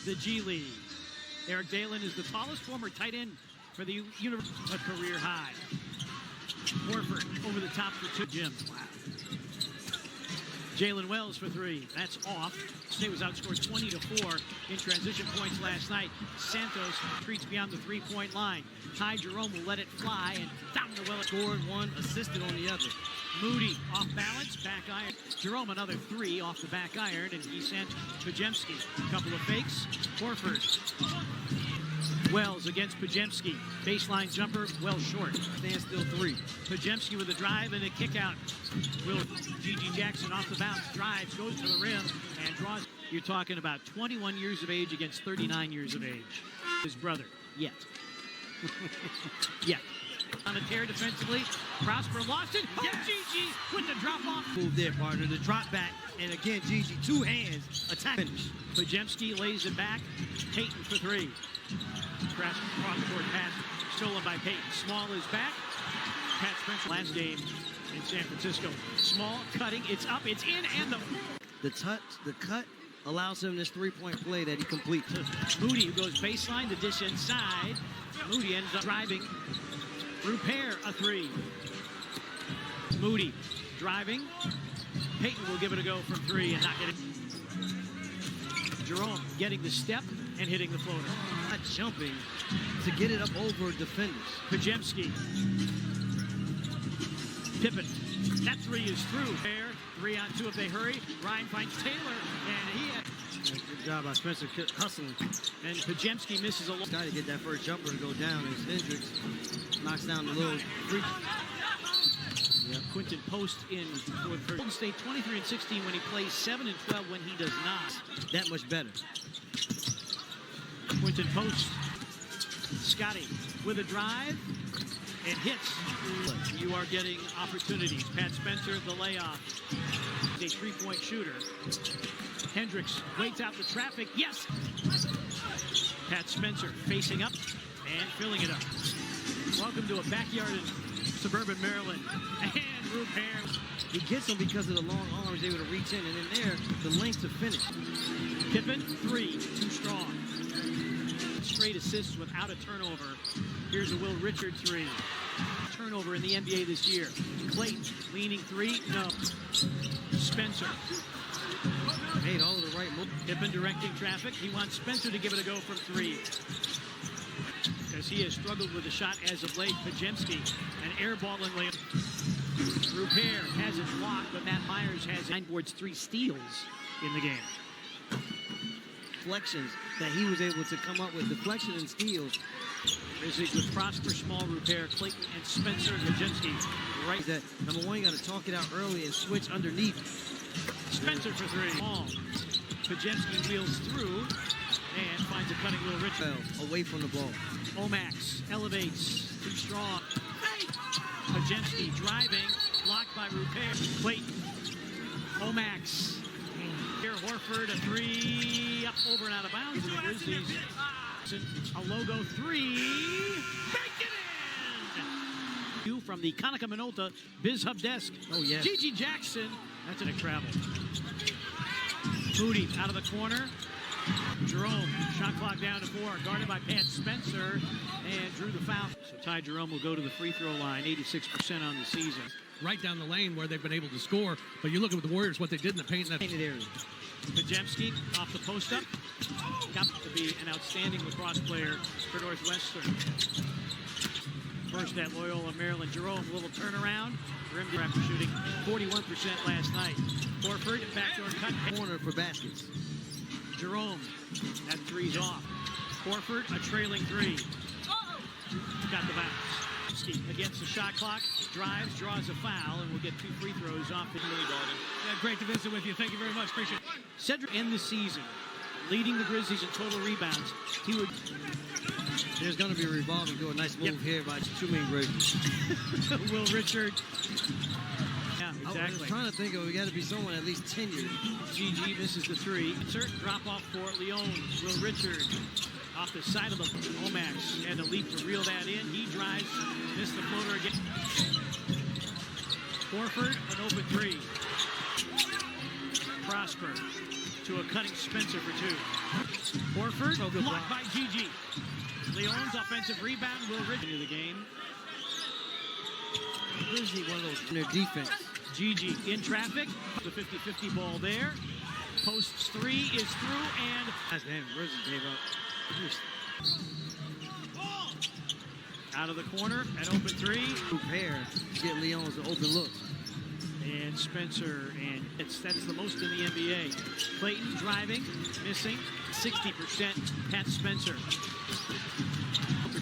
the G League. Eric Dalen is the tallest former tight end for the University, a career high. Horford over the top for 2. Jim. Wow. Jalen Wells for 3. That's off. State was outscored 20-4 in transition points last night. Santos retreats beyond the 3-point line. Ty Jerome will let it fly, and down the well. Scored one, assisted on the other. Moody off balance, back iron. Jerome another 3 off the back iron, and he sent Pajemski. A couple of fakes. Horford. Wells against Pajemski. Baseline jumper, well short. Stand still 3. Pajemski with a drive and a kick out. Will G.G. Jackson off the bounce, drives, goes to the rim, and draws. You're talking about 21 years of age against 39 years of age. His brother, yet. Yet. On a tear defensively, Prosper lost it. Oh, yes! G.G. with the drop off. Move there, partner. The drop back, and again, G.G. 2 hands, attack finish. Pajemski lays it back. Payton for 3. Cross-court pass stolen by Payton. Small is back. Pat Spencer last game in San Francisco. Small cutting. It's up. It's in. And the cut allows him this 3-point play that he completes. Moody, who goes baseline, the dish inside. Moody ends up driving. Rupert a 3. Moody driving. Payton will give it a go from 3 and not getting. Jerome getting the step and hitting the floater. Not jumping to get it up over defenders. Pajemski. Pippen. That 3 is through. There, 3 on 2 if they hurry. Ryan finds Taylor, and he had. Good job by Spencer hustling. And Pajemski misses a long. Got to get that first jumper to go down as Hendricks knocks down the little free. Yeah. Quinton Post in for the Golden State 23-16 when he plays, 7-12 when he does not. That much better. Quinton Post. Scotty with a drive and hits. You are getting opportunities. Pat Spencer, the layoff. A 3-point shooter. Hendricks waits out the traffic. Yes! Pat Spencer facing up and filling it up. Welcome to a backyard in suburban Maryland. And Rupert. He gets them because of the long arms, able to reach in, and in there, the length to finish. Pippen, 3, too strong. Straight assists without a turnover. Here's a Will Richard 3. Turnover in the NBA this year. Clayton leaning 3, no. Spencer. Made all of the right moves. Pippen directing traffic. He wants Spencer to give it a go from 3. Because he has struggled with the shot as of late. Pajemski, an airballing layup. Rupert has it blocked, but Matt Myers has 9 boards, 3 steals in the game. Deflections that he was able to come up with, deflection and steals. Grizzlies with Prosper, Small, Rupert, Clayton, and Spencer. Pajemski. Right, that number 1, you got to talk it out early and switch underneath. Spencer for 3. Small. Pajemski wheels through and finds a cutting Will Richard. Away from the ball. Omax elevates, too strong. Pajemski driving, blocked by Rupert. Clayton. Omax. Here Horford, a 3, up over and out of bounds. And the Grizzlies. A logo 3. Baked it in! From the Konica Minolta Biz Hub desk. Oh, yes. G.G. Jackson. That's in a travel. Moody out of the corner. Jerome, shot clock down to 4, guarded by Pat Spencer, and drew the foul. So Ty Jerome will go to the free throw line, 86% on the season. Right down the lane where they've been able to score, but you look at the Warriors, what they did in the painted area. Pajemski off the post up. Got to be an outstanding lacrosse player for Northwestern. First at Loyola, Maryland. Jerome, a little turnaround. Rim after shooting 41% last night. Horford, backdoor cut. Corner for baskets. Jerome, that 3's off. Horford, a trailing 3. Got the bounce. Against the shot clock, drives, draws a foul, and we'll get 2 free throws off the Great to visit with you. Thank you very much. Appreciate it. Cedric in the season, leading the Grizzlies in total rebounds. He would. There's going to be a revolving door. Nice move here by too many Grizzlies. Will Richard. Yeah, exactly. I was trying to think of, we got to be someone at least tenured. G.G. misses the 3. Insert drop off for Leon. Will Richard off the side of the Omax. And a leap to reel that in. He drives, missed the floater again. Horford, an open 3. Prosper to a cutting Spencer for 2. Horford, Oh, good blocked block. by Gigi. Leon's offensive rebound will rid into the game. Grizzlies need one of those in their defense. Gigi in traffic. The 50-50 ball there. Posts three is through and That's damn. Grizzlies gave up. out of the corner. An open three. Prepare to get Leon's an open look. And Spencer, and that's the most in the NBA. Clayton driving, missing, 60%. Pat Spencer.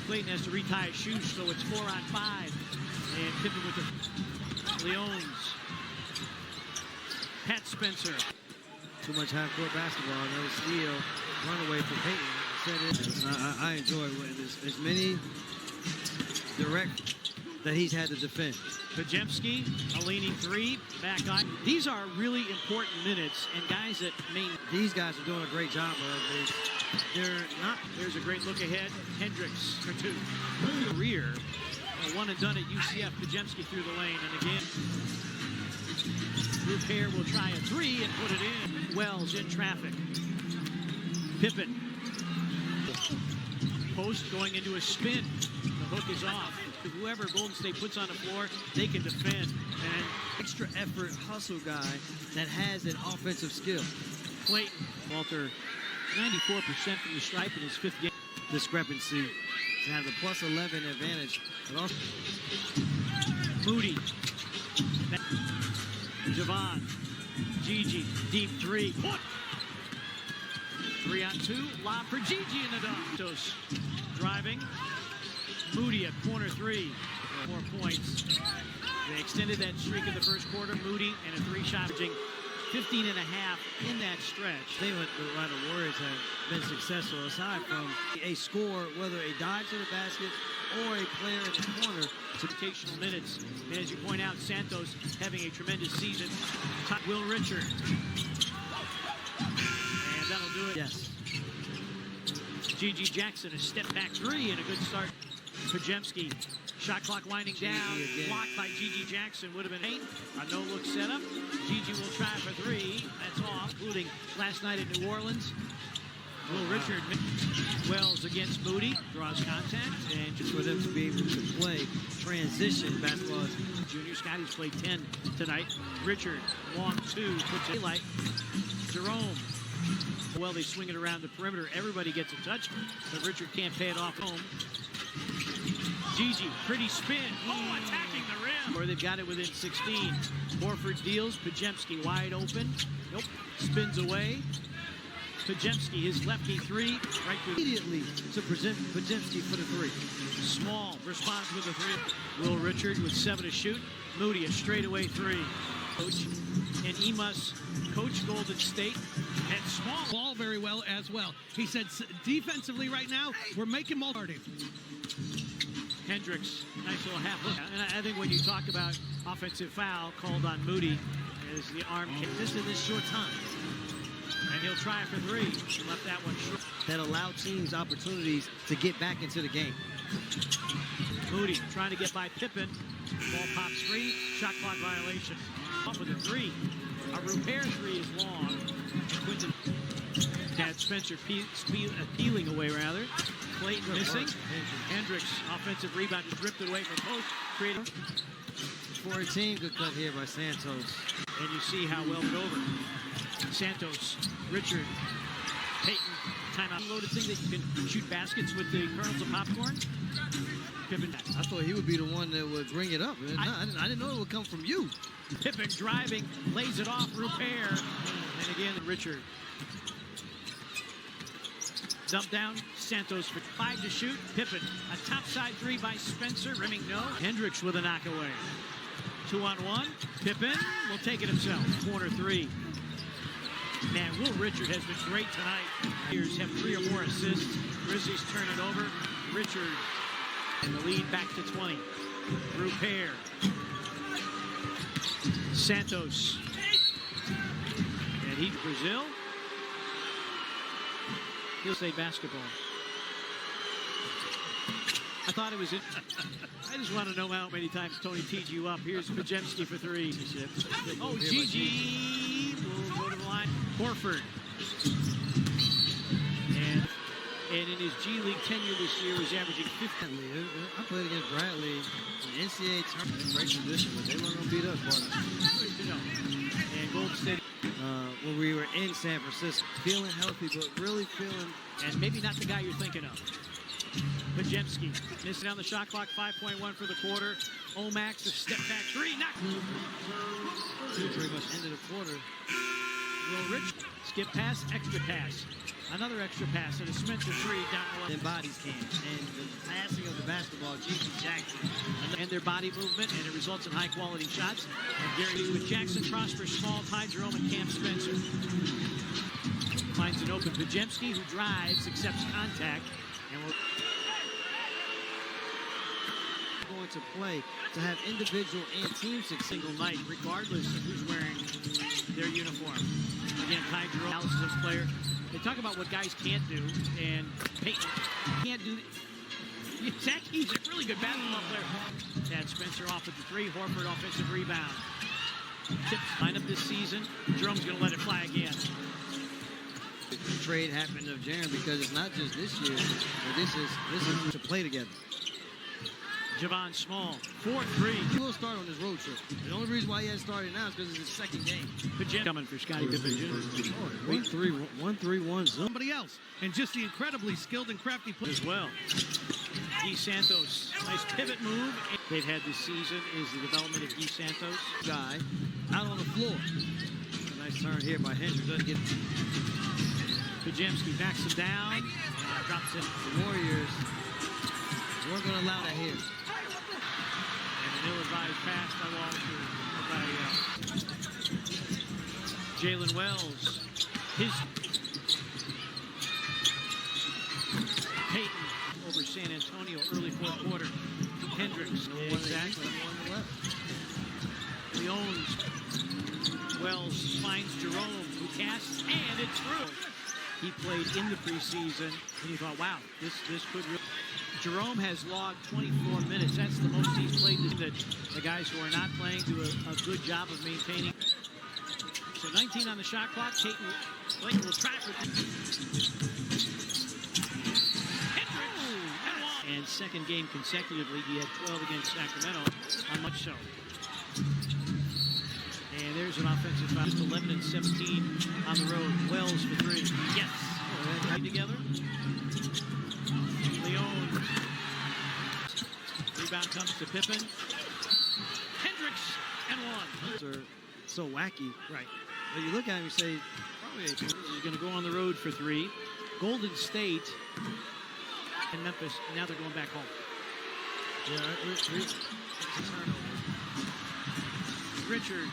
Clayton has to retie his shoes, so it's 4-on-5. And Pippen with the Leons. Pat Spencer. Too much half-court basketball. Another steal. Runaway for Peyton. I enjoy as many direct that he's had to defend. Pajemski, a leaning three, back on. These are really important minutes, and guys that mean These guys are doing a great job of this. they're not. There's a great look ahead. Hendricks for two. Career, a one and done at UCF. Pajemski through the lane, and again, Rupert will try a three and put it in. Wells in traffic. Pippen. Post going into a spin. The hook is off. Whoever Golden State puts on the floor, they can defend. And Extra effort hustle guy that has an offensive skill. Clayton, Walter, 94% from the stripe in his fifth game. Discrepancy. To have the plus 11 advantage. But also Moody. Javon. Gigi. Deep three. 3-on-2. Lob for Gigi in the dunk. Driving. Moody at corner three. 4 points. They extended that streak in the first quarter. Moody and a three-shot. 15 and a half in that stretch. they went why the Warriors have been successful aside from a score, whether a dive to the basket or a player in the corner. Rotational minutes. And as you point out, Santos having a tremendous season. Will Richard. And that'll do it. Yes. Gigi Jackson, a step back three and a good start. Pajemski, shot clock winding down. again. Blocked by Gigi Jackson. Would have been 8. A no-look setup. Gigi will try for three. That's off, including last night in New Orleans. Will Richard. Wells against Moody. Draws contact. And Just for them to be able to play transition basketball. Junior Scotty's played 10 tonight. Richard, long two, puts it light. Jerome. Well, they swing it around the perimeter. Everybody gets a touch, but Richard can't pay it off home. Gigi, pretty spin. Oh, attacking the rim. Or they've got it within 16. Horford deals. Pajemski wide open. Nope. Spins away. Pajemski, his lefty three. Right through. Immediately to present Pajemski for the three. Small responds with a three. Will Richard with 7 to shoot. Moody, a straightaway three. Coach and Emus coach Golden State and Small. Ball very well as well. He said defensively right now, we're making multi. Hendricks, nice little half look. And I think when you talk about offensive foul called on Moody, is the arm kick. This in this short time. And he'll try for three. Left that one short. That allow teams opportunities to get back into the game. Moody trying to get by Pippen. Ball pops free. Shot clock violation. Up with a three. A repair three is long. Quinton. Pat Spencer peeling away rather. Clayton missing. Hendricks offensive rebound, just ripped it away from post. Creative. 14, good cut here by Santos. And you see how well it's over. Santos, Richard, Peyton, timeout. Loaded thing that you can shoot baskets with the kernels of popcorn. Pippen. I thought he would be the one that would bring it up. I didn't know it would come from you. Pippen driving, lays it off, repair. And again, Richard. Dump down, Santos for 5 to shoot. Pippen, a topside three by Spencer, rimming no. Hendricks with a knockaway. 2-on-1, Pippen will take it himself. Corner three. Man, Will Richard has been great tonight. Here's have 3 or more assists. Grizzlies turn it over. Richard and the lead back to 20. Repair. Santos. And he's Brazil. He'll say basketball. I thought it was in. I just want to know how many times Tony teed you up. Here's Pajemski for three. Oh, Gigi will go to the line. Horford. And in his G League tenure this year, was averaging 15. I played against Bradley in the NCAA tournament in great condition, but they weren't going to beat us, partner. And Golden State. When we were in San Francisco, feeling healthy, but really feeling. And maybe not the guy you're thinking of. Pajemski missing down the shot clock, 5.1 for the quarter. Omax, a step back three, knocked. Pretty much ended the quarter. Will Rich skip pass, extra pass. Another extra pass, and a Spencer three down the Then bodies can. And the passing of the basketball, G.G. Jackson. and their body movement, and it results in high-quality shots. And Gary with Jackson, Prosper, Small, Ty Jerome, and Cam Spencer. Finds an open Pajemski, who drives, accepts contact, and will going to play to have individual and team success. single night, regardless of who's wearing their uniform. Again, Ty Jerome, analysis player. They talk about what guys can't do, and Peyton can't do. Zach, he's a really good basketball player. Chad Spencer off at the three. Horford offensive rebound. Tips lineup this season. Jerome's going to let it fly again. The trade happened of Jaren because it's not just this year, but this is to play together. Javon Small, 4-3. He will start on this road trip. The only reason why he hasn't started now is because it's his second game. Coming for Scottie Pippen Jr. 1-3-1 zone. Somebody else. And just the incredibly skilled and crafty play. As well. Guy Santos, nice pivot move. They've had this season is the development of Guy Santos. Guy out on the floor. Nice turn here by Hendricks. Doesn't get Pajemski backs him down and drops it. the Warriors. We're going to allow that here. And an ill-advised pass by Jalen Wells. His Peyton over San Antonio early fourth quarter. Hendricks. Exactly. Leones. Wells finds Jerome, who casts, and it's through. He played in the preseason, and you thought, wow, this could really. Jerome has logged 24 minutes. That's the most he's played. The guys who are not playing do a good job of maintaining. So 19 on the shot clock. Clayton will try for Hendricks. And second game consecutively, he had 12 against Sacramento. How much so? And there's an offensive foul. Just 11 and 17 on the road. Wells for three. Yes. Together. Leon. Rebound comes to Pippen. Hendricks and one. Are so wacky. Right. But you look at him and say, probably He's going to go on the road for three. Golden State and Memphis. Now they're going back home. yeah, it's a turnover. Richard.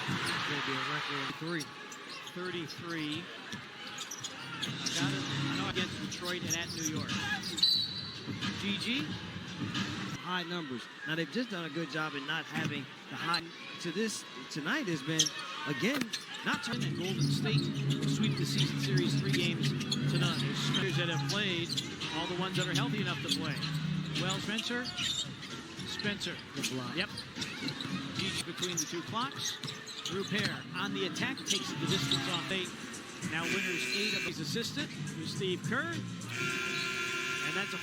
It's going to be a record of 3. 33. I know against Detroit and at New York. GG. High numbers. Now they've just done a good job in not having the high. To this tonight has been again not turning. And Golden State will sweep the season series 3 games to none. There's players that have played, all the ones that are healthy enough to play. Well, Spencer. The block. Yep. GG between the two clocks. Rupert on the attack takes the distance off 8. Now winners 8 of his assistant, Steve Kerr. And that's a